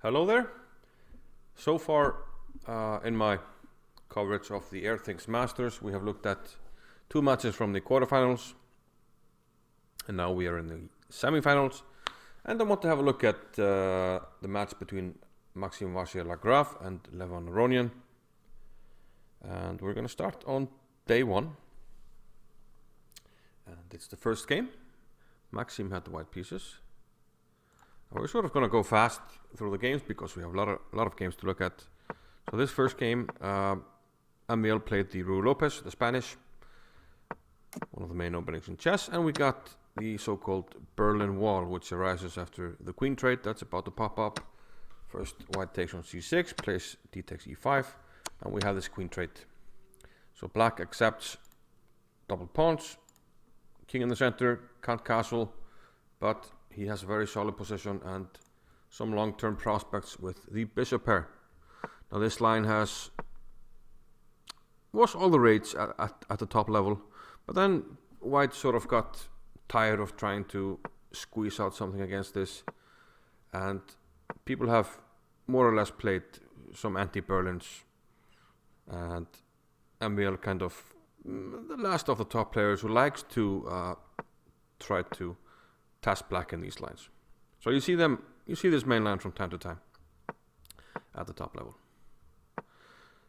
Hello there. So far in my coverage of the Airthings Masters, we have looked at two matches from the quarterfinals, and now we are in the semifinals. And I want to have a look at the match between vachier-lagrave and Levon Aronian. And we're going to start on day one. And it's the first game. Maxim had the white pieces. We're sort of going to go fast through the games because we have a lot of games to look at. So this first game, MVL played the Ruy Lopez, the Spanish, one of the main openings in chess, and we got the so-called Berlin Wall, which arises after the queen trade that's about to pop up. First, white takes on c6, plays d takes e5, and we have this queen trade. So black accepts double pawns, king in the center, can't castle, but he has a very solid position and some long-term prospects with the bishop pair. Now this line was all the rage at the top level, but then white sort of got tired of trying to squeeze out something against this, and people have more or less played some anti-Berlins, and MVL kind of the last of the top players who likes to try to test black in these lines. So you see this main line from time to time at the top level.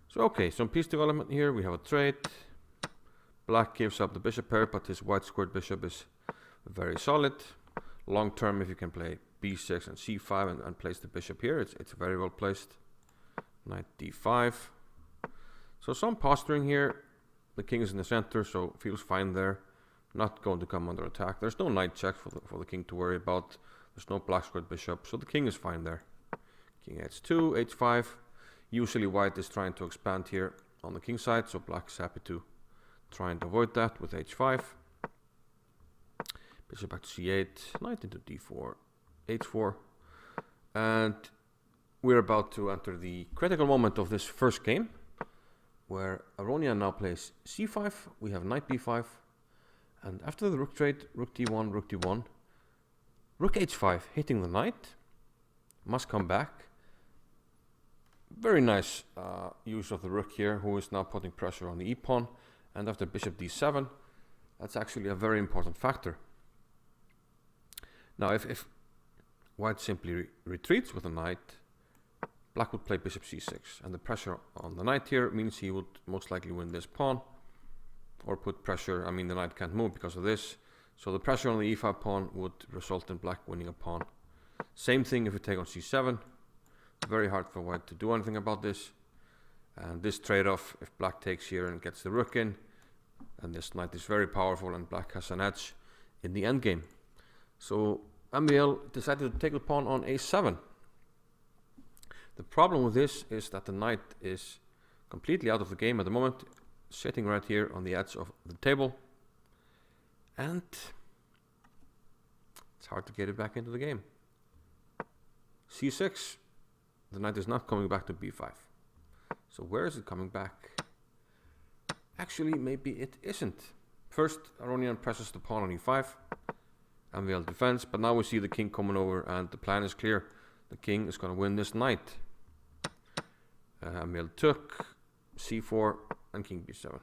So okay, some piece development here. We have a trade. Black gives up the bishop pair, but his white squared bishop is very solid. Long term, if you can play b6 and c5 and place the bishop here, it's very well placed. Knight d5. So some posturing here. The king is in the center, so feels fine there. Not going to come under attack. There's no knight check for the king to worry about. There's no black squared bishop, so the king is fine there. King h2, h5. Usually white is trying to expand here on the king side, so black is happy to try and avoid that with h5. Bishop back to c8, knight into d4, h4. And we're about to enter the critical moment of this first game, where Aronian now plays c5. We have knight b5. And after the rook trade, rook d1, rook d1, rook h5, hitting the knight, must come back. Very nice use of the rook here, who is now putting pressure on the e-pawn. And after bishop d7, that's actually a very important factor. Now, if white simply retreats with the knight, black would play bishop c6. And the pressure on the knight here means he would most likely win this pawn. Or put pressure, the knight can't move because of this. So the pressure on the e5 pawn would result in black winning a pawn. Same thing if we take on c7. Very hard for white to do anything about this. And this trade-off, if black takes here and gets the rook in, and this knight is very powerful and black has an edge in the endgame. So MVL decided to take the pawn on a7. The problem with this is that the knight is completely out of the game at the moment, sitting right here on the edge of the table, and it's hard to get it back into the game. c6, the knight is not coming back to b5. So where is it coming back? Actually, maybe it isn't. First, Aronian presses the pawn on e5, MVL defends, but now we see the king coming over, and the plan is clear. The king is going to win this knight. MVL took, c4, and king b7.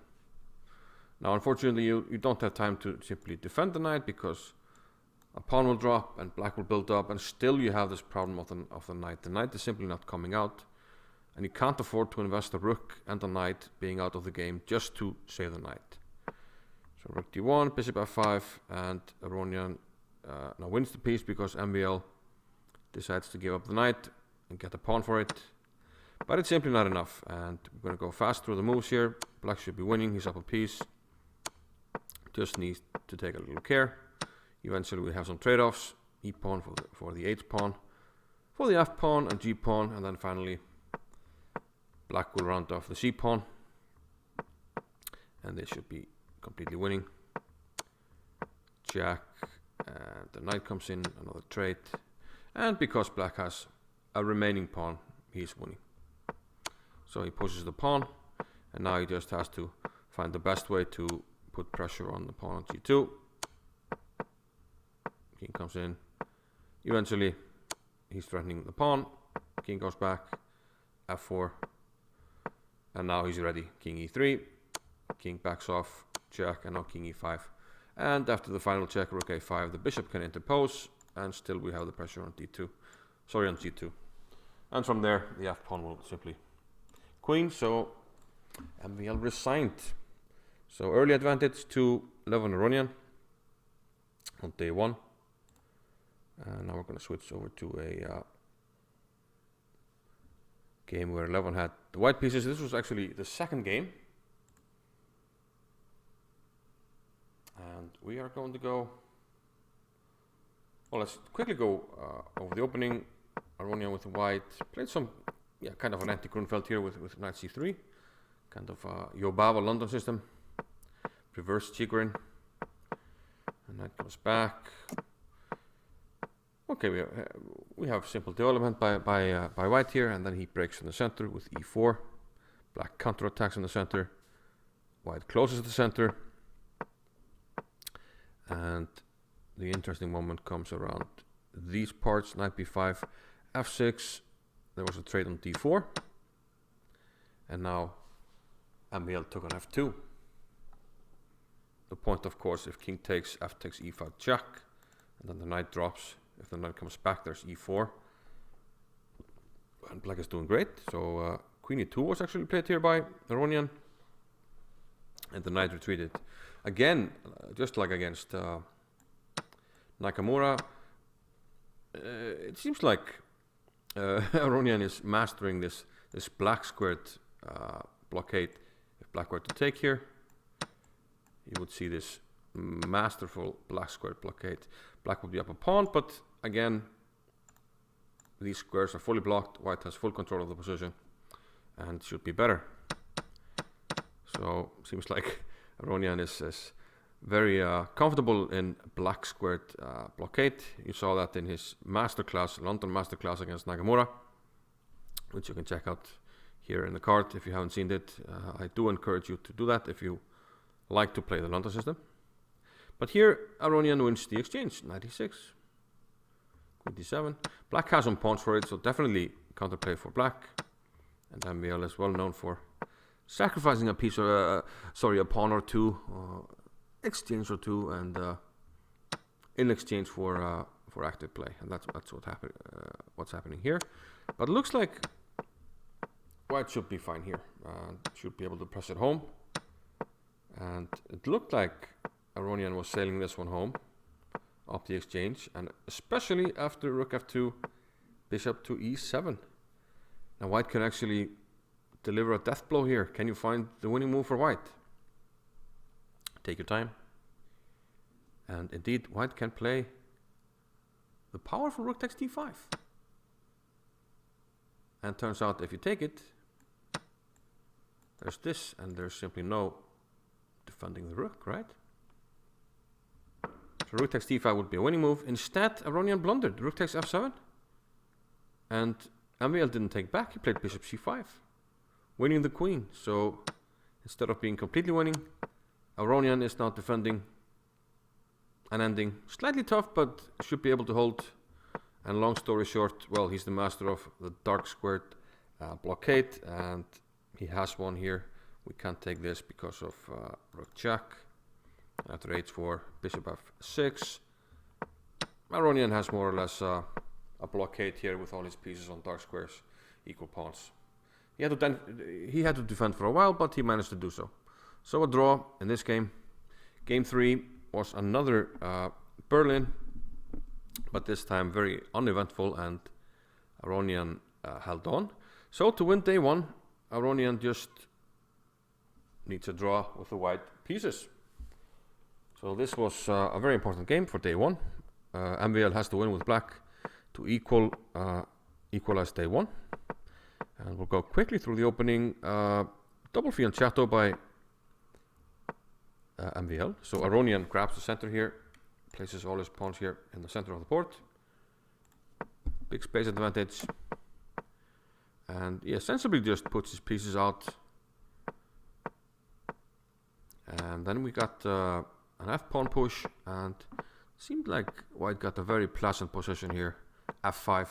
Now unfortunately you don't have time to simply defend the knight, because a pawn will drop and black will build up, and still you have this problem of the knight. The knight is simply not coming out, and you can't afford to invest the rook and the knight being out of the game just to save the knight. So rook d1, bishop f5, and Aronian now wins the piece because MVL decides to give up the knight and get a pawn for it. But it's simply not enough, and we're going to go fast through the moves here. Black should be winning, he's up a piece. Just needs to take a little care. Eventually we have some trade-offs. E-pawn for the h-pawn, for the f-pawn and g-pawn, and then finally black will round off the c-pawn. And they should be completely winning. Jack, and the knight comes in, another trade. And because black has a remaining pawn, he's winning. So he pushes the pawn, and now he just has to find the best way to put pressure on the pawn on g2. King comes in. Eventually, he's threatening the pawn, king goes back, f4, and now he's ready. King e3, king backs off, check, and now king e5. And after the final check, rook a5, the bishop can interpose, and still we have the pressure on d2. Sorry, on g2. And from there, the f-pawn will simply queen, so MVL resigned. So early advantage to Levon Aronian on day 1. And now we're going to switch over to a game where Levon had the white pieces. This was actually the second game. And we are going to go... Well, let's quickly go over the opening. Aronian with the white. Played some, kind of an anti-Grunfeld here with knight c3. Kind of Yobava London system. Reverse Chigrin. And knight comes back. Okay, we have simple development by white here, and then he breaks in the center with e4. Black counterattacks in the center. White closes the center. And the interesting moment comes around these parts. Knight b5, f6. There was a trade on d4. And now MVL took on f2. The point, of course, if king takes, f takes e5 check, and then the knight drops. If the knight comes back, there's e4. And black is doing great. So queen e2 was actually played here by Aronian. And the knight retreated. Again, just like against Nakamura, it seems like Aronian is mastering this black squared blockade. If black were to take here, you would see this masterful black squared blockade. Black would be up a pawn, but again, these squares are fully blocked. White has full control of the position and should be better. So seems like Aronian is very comfortable in black squared blockade. You saw that in his masterclass, London masterclass against Nakamura, which you can check out here in the card if you haven't seen it. I do encourage you to do that if you like to play the London system. But here Aronian wins the exchange, 96, queen d7. Black has some pawns for it, so definitely counterplay for black. And MVL is well known for sacrificing a piece or a pawn or two, exchange or two, and in exchange for active play, and that's what's happening here. But it looks like white should be fine here, should be able to press it home, and it looked like Aronian was sailing this one home up the exchange, and especially after rook f2, bishop to e7. Now white can actually deliver a death blow here. Can you find the winning move for white? Take your time. And indeed, white can play the powerful rook takes d5. And turns out if you take it, there's this, and there's simply no defending the rook, right? So rook takes d5 would be a winning move. Instead, Aronian blundered. Rook takes f7. And MVL didn't take back. He played bishop c5, winning the queen. So instead of being completely winning, Aronian is now defending an ending. Slightly tough, but should be able to hold. And long story short, well, he's the master of the dark squared blockade, and he has one here. We can't take this because of rook check. After h4, bishop f6. Aronian has more or less a blockade here with all his pieces on dark squares, equal pawns. He had to defend for a while, but he managed to do so. So a draw in this game. Game 3 was another Berlin, but this time very uneventful, and Aronian held on. So to win day 1, Aronian just needs a draw with the white pieces. So this was a very important game for day 1. MVL has to win with black to equalize day 1. And we'll go quickly through the opening. Double fianchetto by MVL. So Aronian grabs the center here, places all his pawns here in the center of the board. Big space advantage. And he sensibly just puts his pieces out. And then we got an f-pawn push, and it seemed like white got a very pleasant position here. f5,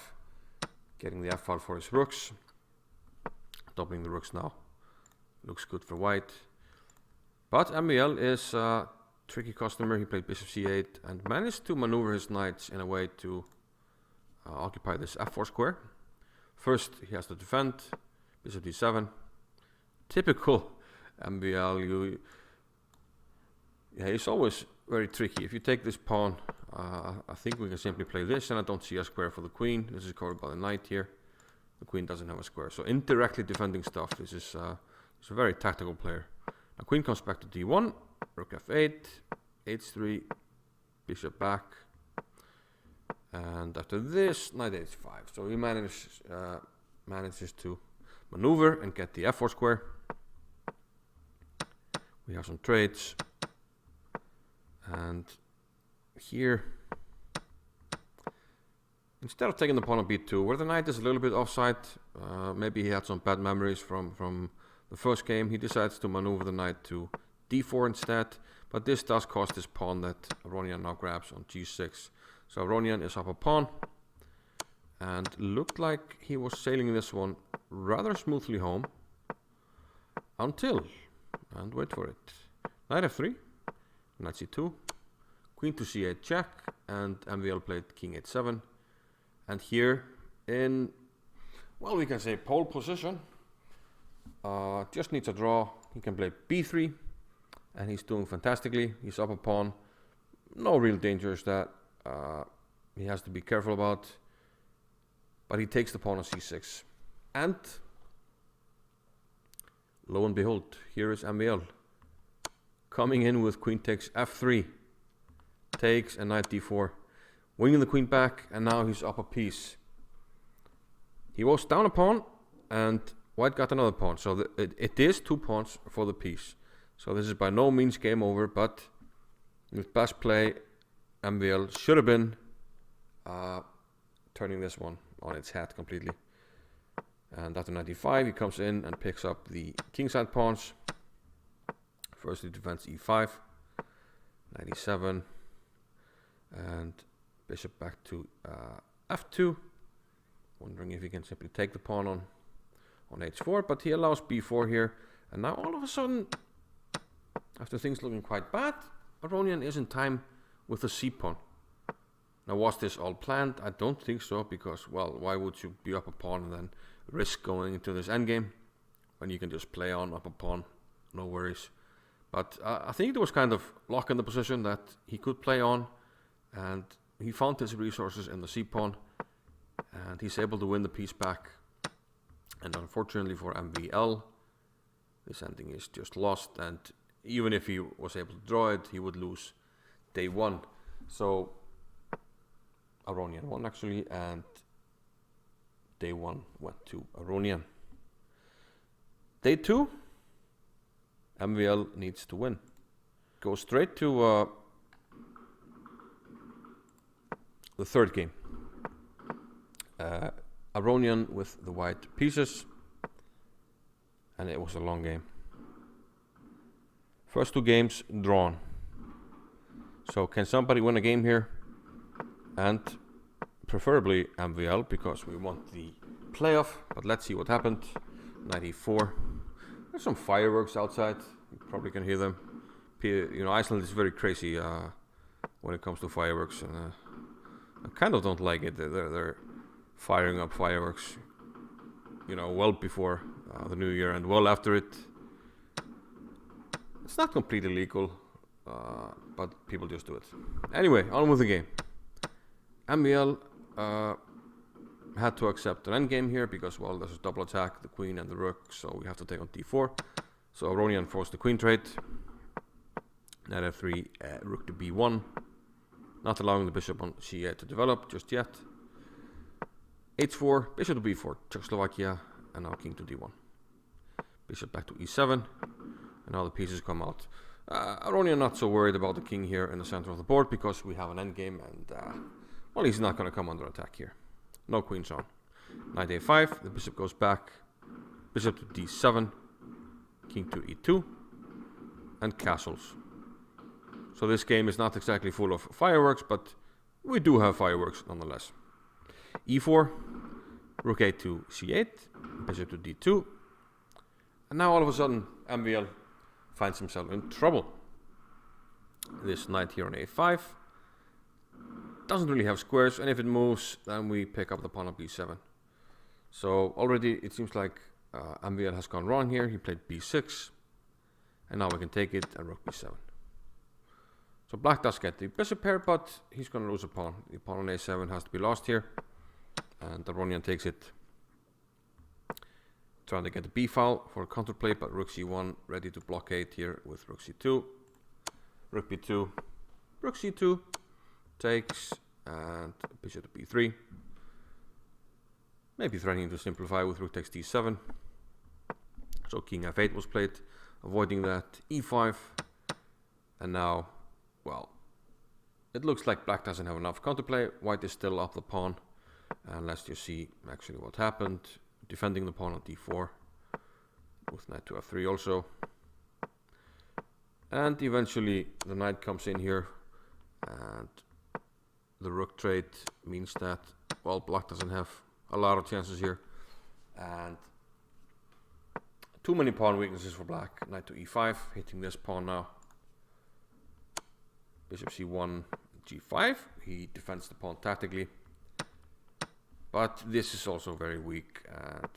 Getting the f-file for his rooks. Doubling the rooks now. Looks good for white. But MVL is a tricky customer. He played bishop c8 and managed to maneuver his knights in a way to occupy this f4 square. First, he has to defend. Bishop d7. Typical MVL. Yeah, he's always very tricky. If you take this pawn, I think we can simply play this, and I don't see a square for the queen. This is covered by the knight here. The queen doesn't have a square. So indirectly defending stuff. This is he's a very tactical player. Now queen comes back to d1, rook f8, h3, bishop back. And after this, knight h5. So he manages to maneuver and get the f4 square. We have some trades. And here, instead of taking the pawn on b2, where the knight is a little bit offside, maybe he had some bad memories from the first game, he decides to maneuver the knight to d4 instead. But this does cost his pawn that Aronian now grabs on g6. So Aronian is up a pawn, and looked like he was sailing this one rather smoothly home until, and wait for it, knight f3, knight c2, queen to c8 check, and MVL played king h7. And here in, well, we can say pole position, just needs a draw. He can play b3, and he's doing fantastically. He's up a pawn. No real dangers that he has to be careful about. But he takes the pawn on c6. And lo and behold, here is MVL coming in with queen takes f3, takes, and knight d4, winning the queen back, and now he's up a piece. He was down a pawn, and white got another pawn, so it is 2 pawns for the piece. So this is by no means game over, but with best play, MVL should have been turning this one on its head completely. And after knight d5, he comes in and picks up the kingside pawns. First he defends e5, knight e7, and bishop back to f2. Wondering if he can simply take the pawn on h4, but he allows b4 here. And now all of a sudden, after things looking quite bad, Aronian is in time with the c pawn. Now, was this all planned? I don't think so, because, well, why would you be up a pawn and then risk going into this endgame when you can just play on up a pawn, no worries. But I think there was kind of luck in the position that he could play on, and he found his resources in the c pawn, and he's able to win the piece back. And unfortunately for MVL, this ending is just lost, and even if he was able to draw it, he would lose day 1. So Aronian won actually, and day 1 went to Aronian. Day 2, MVL needs to win. Go straight to the third game. Aronian with the white pieces, and it was a long game. First 2 games drawn. So can somebody win a game here? And preferably MVL, because we want the playoff. But let's see what happened. Knight e4. There's some fireworks outside. You probably can hear them. You know, Iceland is very crazy when it comes to fireworks, and I kind of don't like it. They're firing up fireworks, you know, well before the new year and well after it. It's not completely legal, but people just do it. Anyway, on with the game. MVL had to accept an endgame here because, well, there's a double attack, the queen and the rook, so we have to take on d4. So Aronian forced the queen trade. Knight f3, rook to b1, not allowing the bishop on c8 to develop just yet. h4, bishop to b4, Czechoslovakia, and now king to d1. Bishop back to e7, and now the pieces come out. Aronian not so worried about the king here in the center of the board because we have an endgame, and well, he's not going to come under attack here. No queens on. Knight a5, the bishop goes back, bishop to d7, king to e2, and castles. So this game is not exactly full of fireworks, but we do have fireworks nonetheless. e4, Rook a to c8, bishop to d2, and now all of a sudden MVL finds himself in trouble. This knight here on a5 doesn't really have squares, and if it moves, then we pick up the pawn on b7. So already it seems like MVL has gone wrong here. He played b6, and now we can take it and rook b7. So black does get the bishop pair, but he's going to lose a pawn. The pawn on a7 has to be lost here, and Aronian takes it, trying to get the b file for a counterplay, but rook c1 ready to blockade here with rook c2, rook b2, rook c2 takes, and bishop to b3. Maybe threatening to simplify with rook takes d7. So king f8 was played, avoiding that, e5, and now, well, it looks like black doesn't have enough counterplay. White is still up the pawn, and let's just see actually what happened. Defending the pawn on d4 with knight to f3 also, and eventually the knight comes in here, and the rook trade means that, well, black doesn't have a lot of chances here, and too many pawn weaknesses for black. Knight to e5, hitting this pawn now. Bishop c1, g5. He defends the pawn tactically, but this is also very weak. And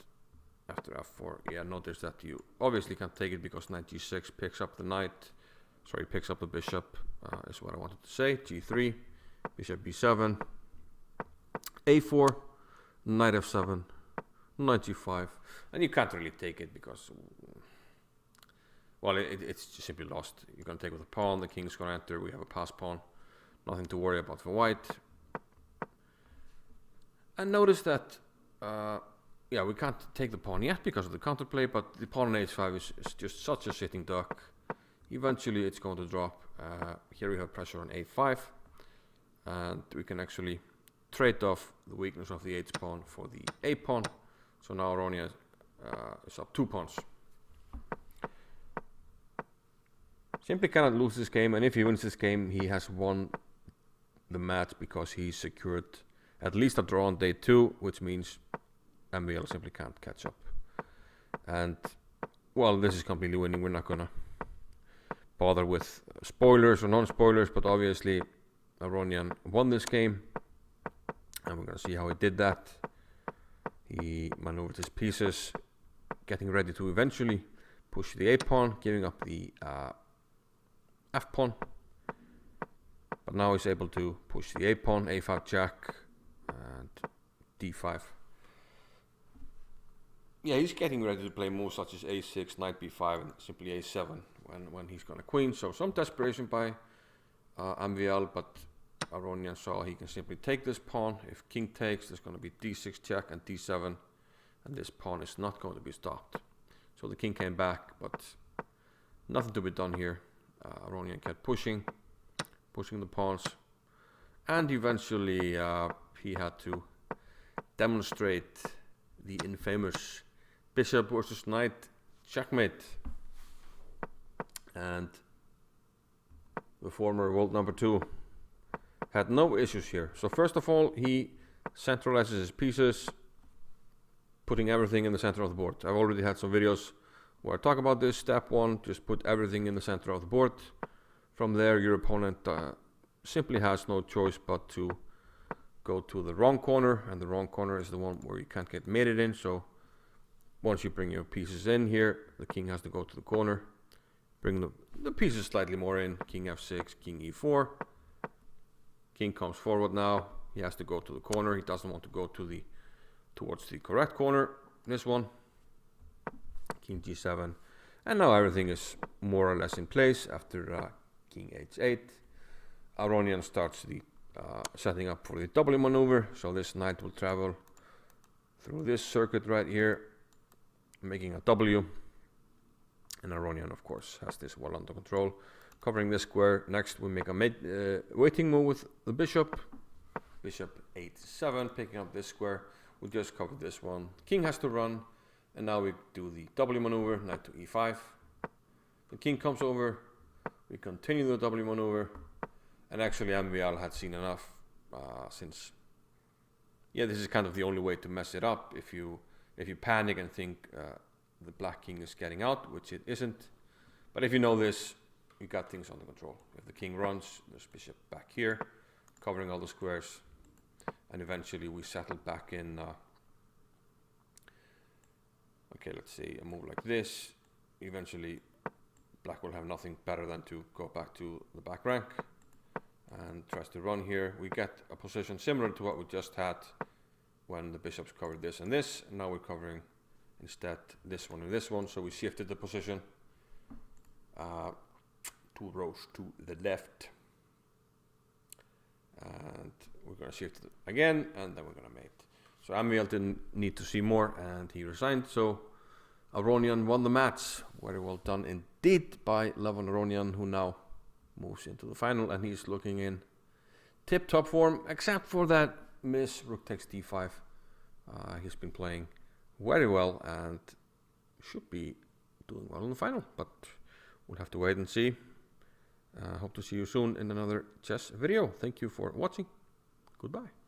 after f4, yeah, notice that you obviously can't take it because knight g6 picks up the knight. Sorry, picks up the bishop, is what I wanted to say. G3, bishop b7, a4, knight f7, knight g5, and you can't really take it because, well, it's just simply lost. You're going to take with a pawn, the king's going to enter, we have a pass pawn, nothing to worry about for white. And notice that, yeah, we can't take the pawn yet because of the counterplay, but the pawn on h5 is just such a sitting duck. Eventually it's going to drop. Here we have pressure on a5, and we can actually trade off the weakness of the h pawn for the a pawn. So now Aronian is up 2 pawns. Simply cannot lose this game, and if he wins this game, he has won the match because he secured at least a draw on day 2, which means MVL simply can't catch up. And, well, this is completely winning. We're not gonna bother with spoilers or non-spoilers, but obviously Aronian won this game, and we're gonna see how he did that. He maneuvered his pieces, getting ready to eventually push the a pawn, giving up the f pawn, but now he's able to push the a pawn, a5 jack, and d5. Yeah, he's getting ready to play moves such as a6, knight b5, and simply a7 when he's gonna queen. So some desperation by MVL, but Aronian saw he can simply take this pawn. If king takes, there's going to be d6 check and d7, and this pawn is not going to be stopped. So the king came back, but nothing to be done here. Aronian kept pushing the pawns, and eventually he had to demonstrate the infamous bishop versus knight checkmate. And the former world number 2 had no issues here. So first of all, he centralizes his pieces, putting everything in the center of the board. I've already had some videos where I talk about this. Step 1, just put everything in the center of the board. From there, your opponent simply has no choice but to go to the wrong corner, and the wrong corner is the one where you can't get mated in. So once you bring your pieces in here, the king has to go to the corner, bring the pieces slightly more in. King f6, king e4. King comes forward now. He has to go to the corner. He doesn't want to go to towards the correct corner. This one. King g7. And now everything is more or less in place after king h8. Aronian starts the setting up for the W maneuver. So this knight will travel through this circuit right here, making a W. And Aronian, of course, has this well under control, covering this square. Next, we make a waiting move with the bishop. Bishop h7, picking up this square. We just covered this one. King has to run, and now we do the W maneuver, knight to e5. The king comes over. We continue the W maneuver, and actually MVL had seen enough since, yeah, this is kind of the only way to mess it up. If you panic and think the black king is getting out, which it isn't. But if you know this, you got things under control. If the king runs, there's bishop back here, covering all the squares, and eventually we settle back in. Okay, let's see, a move like this. Eventually, black will have nothing better than to go back to the back rank and tries to run here. We get a position similar to what we just had when the bishops covered this and this, and now we're covering instead this one and this one. So we shifted the position 2 rows to the left, and we're going to shift it again, and then we're going to mate. So MVL didn't need to see more, and he resigned. So Aronian won the match. Very well done indeed by Levon Aronian, who now moves into the final, and he's looking in tip-top form, except for that miss rook takes d5. He's been playing very well and should be doing well in the final, but we'll have to wait and see. Hope to see you soon in another chess video. Thank you for watching. Goodbye.